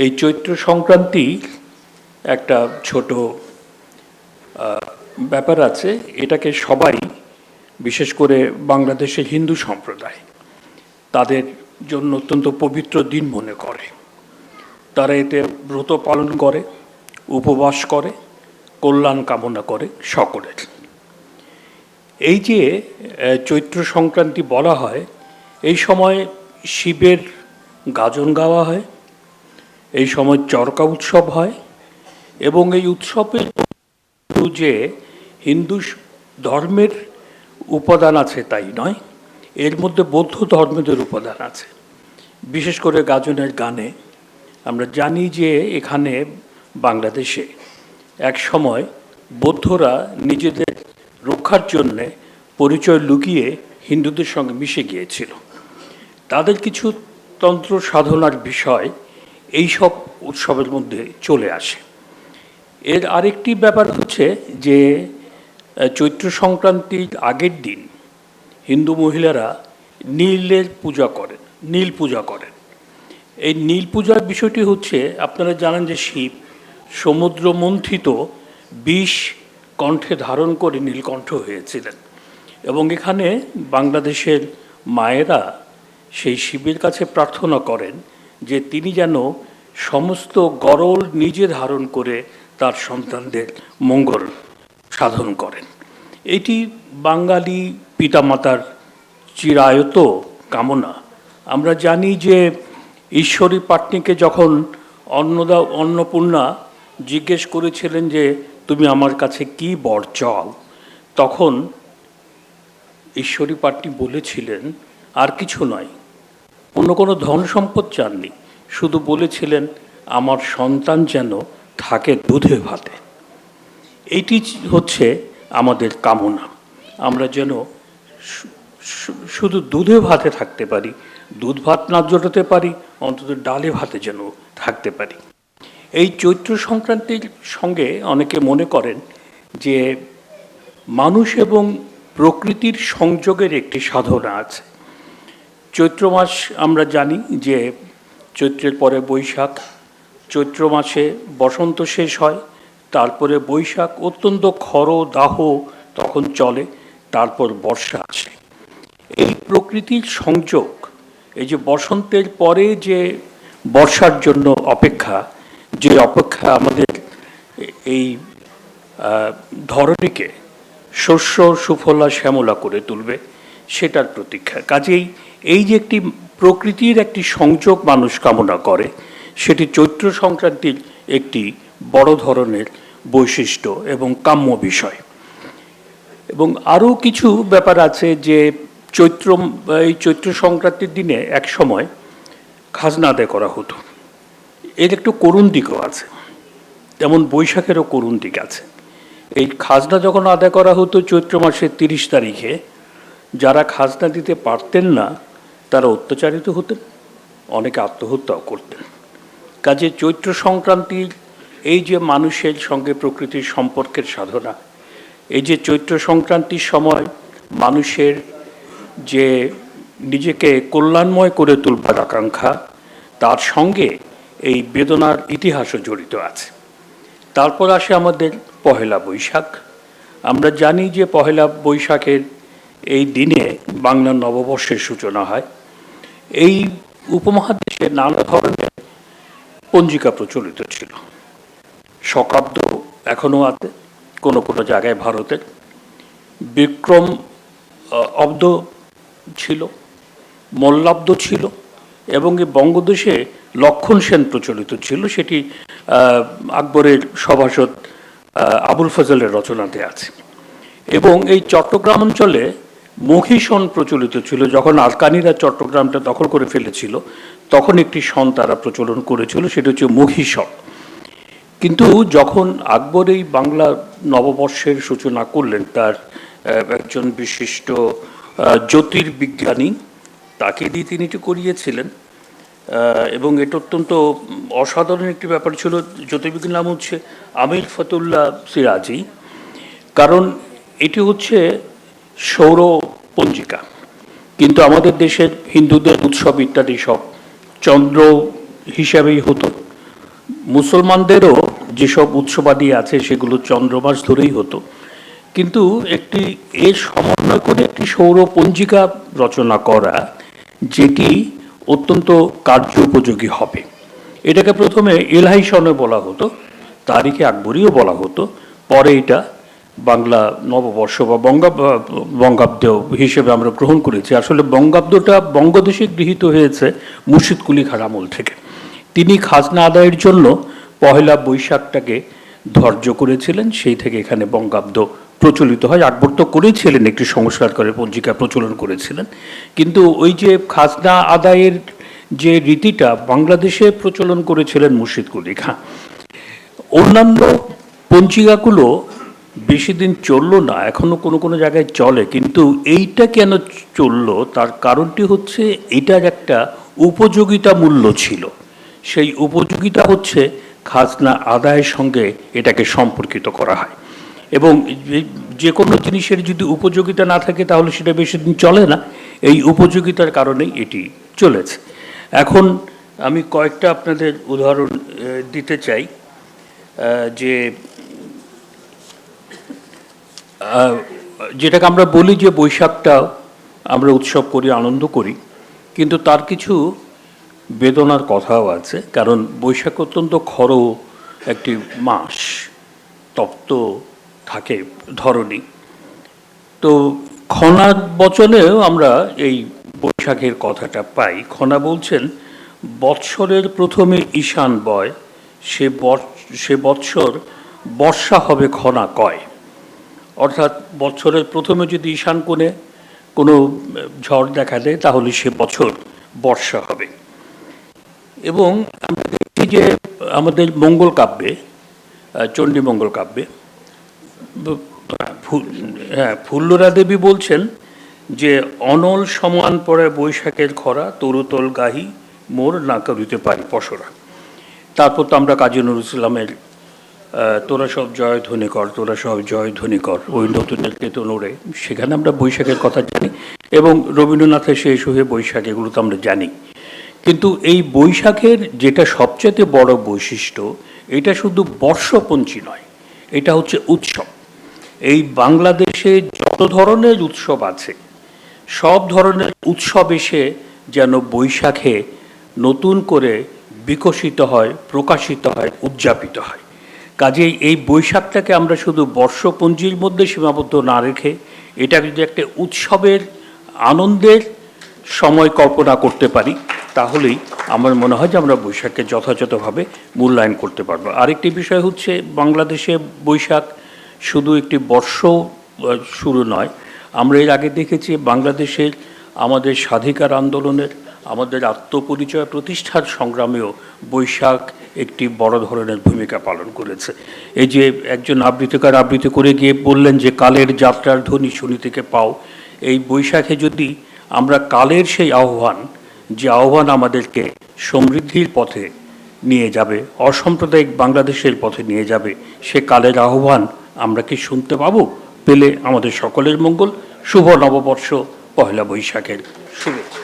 এই চৈত্র সংক্রান্তি একটা ছোট ব্যাপার আছে। এটাকে সবাই, বিশেষ করে বাংলাদেশের হিন্দু সম্প্রদায়, তাদের জন্য অত্যন্ত পবিত্র দিন মনে করে। তারা এতে ব্রত পালন করে, উপবাস করে, কল্যাণ কামনা করে সকলের। এই যে চৈত্র সংক্রান্তি বলা হয়, এই সময় শিবের গাজন গাওয়া হয়, এই সময় চরকা উৎসব হয়, এবং এই উৎসবের যে হিন্দু ধর্মের উপাদান আছে তাই নয়, এর মধ্যে বৌদ্ধ ধর্মের উপাদান আছে। বিশেষ করে গাজনের গানে আমরা জানি যে এখানে বাংলাদেশে এক সময় বৌদ্ধরা নিজেদের রক্ষার জন্যে পরিচয় লুকিয়ে হিন্দুদের সঙ্গে মিশে গিয়েছিল। তাদের কিছু তন্ত্র সাধনার বিষয় এই সব উৎসবের মধ্যে চলে আসে। এর আরেকটি ব্যাপার হচ্ছে যে চৈত্র সংক্রান্তির আগের দিন হিন্দু মহিলারা নীলের পূজা করেন, নীল পূজা করেন। এই নীল পূজার বিষয়টি হচ্ছে, আপনারা জানেন যে শিব সমুদ্র মন্থিত বিষ কণ্ঠে ধারণ করে নীলকণ্ঠ হয়েছিলেন, এবং এখানে বাংলাদেশের মায়েরা সেই শিবের কাছে প্রার্থনা করেন যে তিনি যেন সমস্ত গরল নিজে ধারণ করে তার সন্তানদের মঙ্গল সাধন করেন। এটি বাঙালি পিতামাতার চিরায়ত কামনা। আমরা জানি যে ঈশ্বরী পাটনিকে যখন অন্নপূর্ণা জিজ্ঞেস করেছিলেন যে তুমি আমার কাছে কি বর চাও, তখন ঈশ্বরী পাটনি বলেছিলেন আর কিছু নয়, অন্য কোনো ধন সম্পদ চাননি, শুধু বলেছিলেন আমার সন্তান যেন থাকে দুধে ভাতে। এইটি হচ্ছে আমাদের কামনা, আমরা যেন শুধু দুধে ভাতে থাকতে পারি, দুধ ভাত না জোটাতে পারি, অন্তত ডালে ভাতে যেন থাকতে পারি। এই চৈত্র সংক্রান্তির সঙ্গে অনেকে মনে করেন যে মানুষ এবং প্রকৃতির সংযোগের একটি সাধনা আছে। চৈত্র মাস আমরা জানি যে চৈত্রের পরে বৈশাখ, চৈত্র মাসে বসন্ত শেষ হয়, তারপরে বৈশাখ অত্যন্ত খর দাহ তখন চলে, তারপর বর্ষা আসে। এই প্রকৃতির সংযোগ, এই যে বসন্তের পরে যে বর্ষার জন্য অপেক্ষা, যে অপেক্ষা আমাদের এই ধরণীকে শস্য সুফলা শ্যামলা করে তুলবে, সেটার প্রতীক্ষা। কাজেই এই যে একটি প্রকৃতির একটি সংযোগ মানুষ কামনা করে, সেটি চৈত্র সংক্রান্তির একটি বড় ধরনের বৈশিষ্ট্য এবং কাম্য বিষয়। এবং আরও কিছু ব্যাপার আছে যে এই চৈত্র সংক্রান্তির দিনে এক সময় খাজনা আদায় করা হতো। এর একটু করুণ দিকও আছে, যেমন বৈশাখেরও করুণ দিক আছে। এই খাজনা যখন আদায় করা হতো চৈত্র মাসের 30 তারিখে, যারা খাজনা দিতে পারতেন না তারা অত্যাচারিত হতেন, অনেকে আত্মহত্যাও করতেন। কাজে চৈত্র সংক্রান্তির এই যে মানুষের সঙ্গে প্রকৃতির সম্পর্কের সাধনা, এই যে চৈত্র সংক্রান্তির সময় মানুষের যে নিজেকে কল্যাণময় করে তুলবার আকাঙ্ক্ষা, তার সঙ্গে এই বেদনার ইতিহাসও জড়িত আছে। তারপর আসে আমাদের পহেলা বৈশাখ। আমরা জানি যে পহেলা বৈশাখের এই দিনে বাংলা নববর্ষের সূচনা হয়। এই উপমহাদেশে নানা ধরনের পঞ্জিকা প্রচলিত ছিল। শকাব্দ এখনও আছে কোনো কোনো জায়গায় ভারতের, বিক্রম অব্দ ছিল, মল্লাব্দ ছিল, এবং এই বঙ্গদেশে লক্ষণ সেন প্রচলিত ছিল, সেটি আকবরের সভাসদ আবুল ফজলের রচনাতে আছে। এবং এই চট্টগ্রাম অঞ্চলে মহিষণ প্রচলিত ছিল। যখন আফগানিরা চট্টগ্রামটা দখল করে ফেলেছিল, তখন একটি সন তারা প্রচলন করেছিল, সেটা হচ্ছে মহিষণ। কিন্তু যখন আকবর এই বাংলা নববর্ষের সূচনা করলেন, তার একজন বিশিষ্ট জ্যোতির্বিজ্ঞানী তাকে দিয়ে তিনি এটি করিয়েছিলেন, এবং এটা অত্যন্ত অসাধারণ একটি ব্যাপার ছিল। জ্যোতির্বিজ্ঞানীর নাম হচ্ছে আমির ফতুল্লাহ সিরাজি, কারণ এটি হচ্ছে সৌর পঞ্জিকা। কিন্তু আমাদের দেশের হিন্দুদের উৎসব ইত্যাদি সব চন্দ্র হিসাবেই হতো, মুসলমানদেরও যেসব উৎসবাদি আছে সেগুলো চন্দ্রমাস ধরেই হতো, কিন্তু একটি এর সমন্বয় করে একটি সৌরপঞ্জিকা রচনা করা যেটি অত্যন্ত কার্য উপযোগী হবে। এটাকে প্রথমে এলাহি সনে বলা হতো, তারিখে আকবরীও বলা হতো, পরে এটা বাংলা নববর্ষ বা বঙ্গাব্দ হিসেবে আমরা গ্রহণ করেছি। আসলে বঙ্গাব্দটা বঙ্গদেশে গৃহীত হয়েছে মুর্শিদ কুলি খাঁর আমল থেকে। তিনি খাজনা আদায়ের জন্য পহেলা বৈশাখটাকে ধার্য করেছিলেন, সেই থেকে এখানে বঙ্গাব্দ প্রচলিত হয়। আকবর তো করেছিলেন, একটি সংস্কার করে পঞ্জিকা প্রচলন করেছিলেন, কিন্তু ওই যে খাজনা আদায়ের যে রীতিটা বাংলাদেশে প্রচলন করেছিলেন মুর্শিদ কুলি খাঁ। অন্যান্য পঞ্জিকাগুলো বেশি দিন চলল না, এখনো কোনো কোনো জায়গায় চলে, কিন্তু এইটা কেন চললো তার কারণটি হচ্ছে এটার একটা উপযোগিতা মূল্য ছিল। সেই উপযোগিতা হচ্ছে খাজনা আদায়ের সঙ্গে এটাকে সম্পর্কিত করা হয়, এবং যে কোনো জিনিসের যদি উপযোগিতা না থাকে তাহলে সেটা বেশি দিন চলে না। এই উপযোগিতার কারণেই এটি চলেছে। এখন আমি কয়েকটা আপনাদের উদাহরণ দিতে চাই, যে যেটাকে আমরা বলি যে বৈশাখটা আমরা উৎসব করি, আনন্দ করি, কিন্তু তার কিছু বেদনার কথাও আছে। কারণ বৈশাখ অত্যন্ত খর একটি মাস, তপ্ত থাকে ধরনী। তো খনা বচনেও আমরা এই বৈশাখের কথাটা পাই। খনা বলছেন, বৎসরের প্রথমে ঈশান বয়, সে বৎসর বর্ষা হবে খনা কয়। অর্থাৎ বছরের প্রথমে যদি ঈশান কোণে কোনো ঝড় দেখা দেয় তাহলে সে বছর বর্ষা হবে। এবং আমরা দেখছি যে আমাদের মঙ্গল কাব্যে, চণ্ডী মঙ্গল কাব্যে ফুল্লরা দেবী বলছেন যে অনল সমান পরে বৈশাখের খরা, তরুতল গাহি মোর না করিতে পারি পসরা। তারপর তো আমরা কাজী নজরুল ইসলামের তোরা সব জয়ধ্বনি কর, তোরা সব জয়ধ্বনি কর, ওই নতুনের কেতন ওড়ে, সেখানে আমরা বৈশাখের কথা জানি, এবং রবীন্দ্রনাথের শেষ হয়ে বৈশাখ, এগুলো তো আমরা জানি। কিন্তু এই বৈশাখের যেটা সবচেয়ে বড় বৈশিষ্ট্য, এটা শুধু বর্ষপঞ্চী নয়, এটা হচ্ছে উৎসব। এই বাংলাদেশে যত ধরনের উৎসব আছে সব ধরনের উৎসব এসে যেন বৈশাখে নতুন করে বিকশিত হয়, প্রকাশিত হয়, উদযাপিত হয়। কাজেই এই বৈশাখটাকে আমরা শুধু বর্ষপঞ্জির মধ্যে সীমাবদ্ধ না রেখে এটা যদি একটা উৎসবের আনন্দের সময় কল্পনা করতে পারি, তাহলেই আমার মনে হয় যে আমরা বৈশাখকে যথাযথভাবে মূল্যায়ন করতে পারবো। আরেকটি বিষয় হচ্ছে, বাংলাদেশে বৈশাখ শুধু একটি বর্ষ শুরু নয়, আমরা এর আগে দেখেছি বাংলাদেশের আমাদের স্বাধিকার আন্দোলনের, আমাদের আত্মপরিচয় প্রতিষ্ঠার সংগ্রামেও বৈশাখ একটি বড় ধরনের ভূমিকা পালন করেছে। এই যে একজন আবৃত্তিকার আবৃত্তি করে গিয়ে বললেন যে কালের যাত্রার ধ্বনি শুনিতে পাও, এই বৈশাখে যদি আমরা কালের সেই আহ্বান, যে আহ্বান আমাদেরকে সমৃদ্ধির পথে নিয়ে যাবে, অসাম্প্রদায়িক বাংলাদেশের পথে নিয়ে যাবে, সে কালের আহ্বান আমরা কি শুনতে পাবো? পেলে আমাদের সকলের মঙ্গল। শুভ নববর্ষ, পহেলা বৈশাখের শুভেচ্ছা।